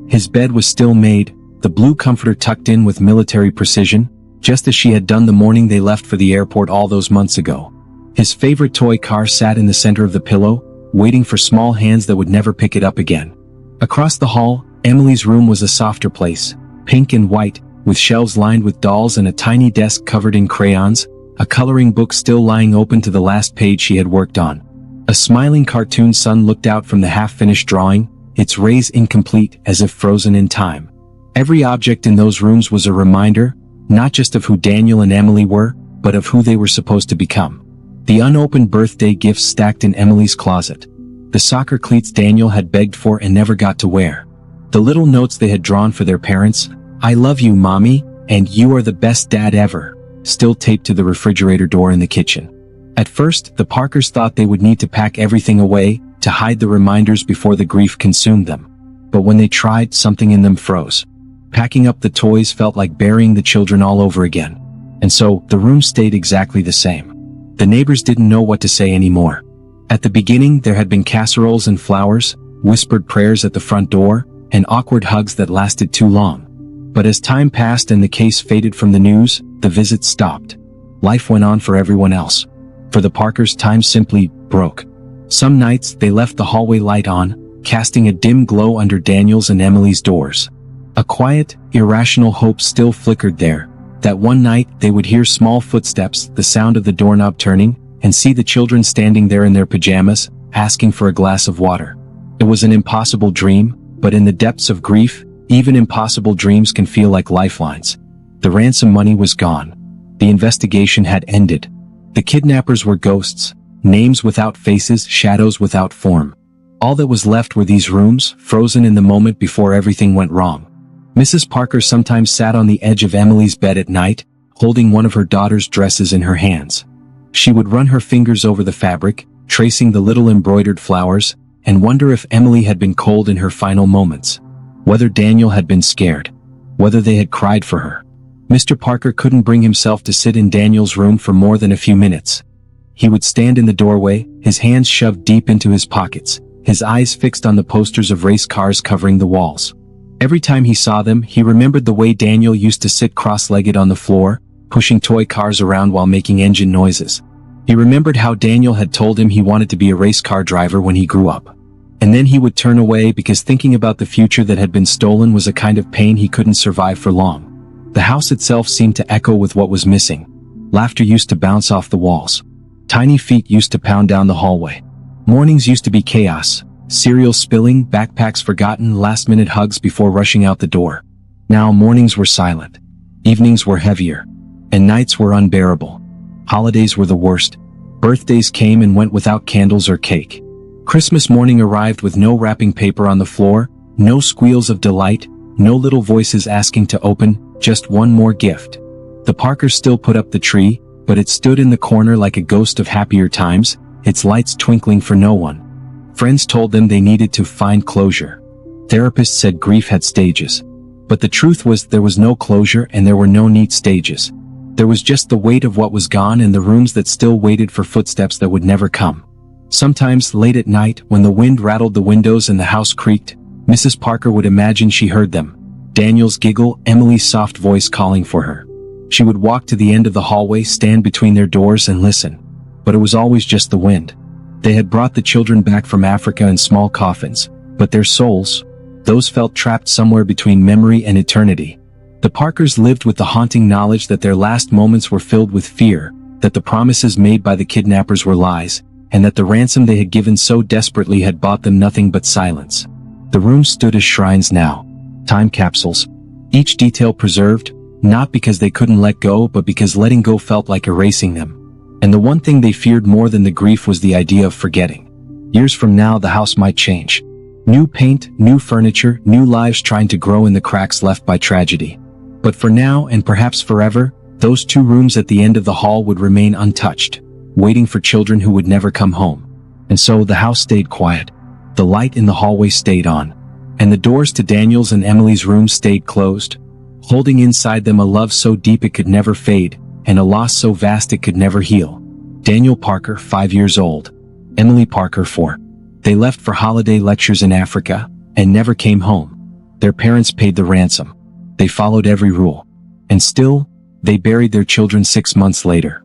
His bed was still made, the blue comforter tucked in with military precision, just as she had done the morning they left for the airport all those months ago. His favorite toy car sat in the center of the pillow, waiting for small hands that would never pick it up again. Across the hall, Emily's room was a softer place, pink and white, with shelves lined with dolls and a tiny desk covered in crayons, a coloring book still lying open to the last page she had worked on. A smiling cartoon sun looked out from the half-finished drawing, its rays incomplete as if frozen in time. Every object in those rooms was a reminder, not just of who Daniel and Emily were, but of who they were supposed to become. The unopened birthday gifts stacked in Emily's closet. The soccer cleats Daniel had begged for and never got to wear. The little notes they had drawn for their parents, "I love you, Mommy," and "You are the best dad ever," still taped to the refrigerator door in the kitchen. At first, the Parkers thought they would need to pack everything away, to hide the reminders before the grief consumed them. But when they tried, something in them froze. Packing up the toys felt like burying the children all over again. And so, the room stayed exactly the same. The neighbors didn't know what to say anymore. At the beginning, there had been casseroles and flowers, whispered prayers at the front door, and awkward hugs that lasted too long. But as time passed and the case faded from the news, the visits stopped. Life went on for everyone else. For the Parkers, time simply broke. Some nights, they left the hallway light on, casting a dim glow under Daniel's and Emily's doors. A quiet, irrational hope still flickered there, that one night they would hear small footsteps, the sound of the doorknob turning, and see the children standing there in their pajamas, asking for a glass of water. It was an impossible dream, but in the depths of grief, even impossible dreams can feel like lifelines. The ransom money was gone. The investigation had ended. The kidnappers were ghosts, names without faces, shadows without form. All that was left were these rooms, frozen in the moment before everything went wrong. Mrs. Parker sometimes sat on the edge of Emily's bed at night, holding one of her daughter's dresses in her hands. She would run her fingers over the fabric, tracing the little embroidered flowers, and wonder if Emily had been cold in her final moments. Whether Daniel had been scared. Whether they had cried for her. Mr. Parker couldn't bring himself to sit in Daniel's room for more than a few minutes. He would stand in the doorway, his hands shoved deep into his pockets, his eyes fixed on the posters of race cars covering the walls. Every time he saw them, he remembered the way Daniel used to sit cross-legged on the floor, pushing toy cars around while making engine noises. He remembered how Daniel had told him he wanted to be a race car driver when he grew up. And then he would turn away because thinking about the future that had been stolen was a kind of pain he couldn't survive for long. The house itself seemed to echo with what was missing. Laughter used to bounce off the walls. Tiny feet used to pound down the hallway. Mornings used to be chaos. Cereal spilling, backpacks forgotten, last-minute hugs before rushing out the door. Now mornings were silent. Evenings were heavier. And nights were unbearable. Holidays were the worst. Birthdays came and went without candles or cake. Christmas morning arrived with no wrapping paper on the floor, no squeals of delight, no little voices asking to open, just one more gift. The Parkers still put up the tree, but it stood in the corner like a ghost of happier times, its lights twinkling for no one. Friends told them they needed to find closure. Therapists said grief had stages. But the truth was there was no closure and there were no neat stages. There was just the weight of what was gone and the rooms that still waited for footsteps that would never come. Sometimes, late at night, when the wind rattled the windows and the house creaked, Mrs. Parker would imagine she heard them. Daniel's giggle, Emily's soft voice calling for her. She would walk to the end of the hallway, stand between their doors and listen. But it was always just the wind. They had brought the children back from Africa in small coffins, but their souls, those felt trapped somewhere between memory and eternity. The Parkers lived with the haunting knowledge that their last moments were filled with fear, that the promises made by the kidnappers were lies, and that the ransom they had given so desperately had bought them nothing but silence. The rooms stood as shrines now, time capsules, each detail preserved, not because they couldn't let go but because letting go felt like erasing them. And the one thing they feared more than the grief was the idea of forgetting. Years from now the house might change. New paint, new furniture, new lives trying to grow in the cracks left by tragedy. But for now, and perhaps forever, those 2 rooms at the end of the hall would remain untouched, waiting for children who would never come home. And so the house stayed quiet. The light in the hallway stayed on. And the doors to Daniel's and Emily's rooms stayed closed, holding inside them a love so deep it could never fade, and a loss so vast it could never heal. Daniel Parker, 5 years old. Emily Parker, 4. They left for holiday lectures in Africa, and never came home. Their parents paid the ransom. They followed every rule. And still, they buried their children 6 months later.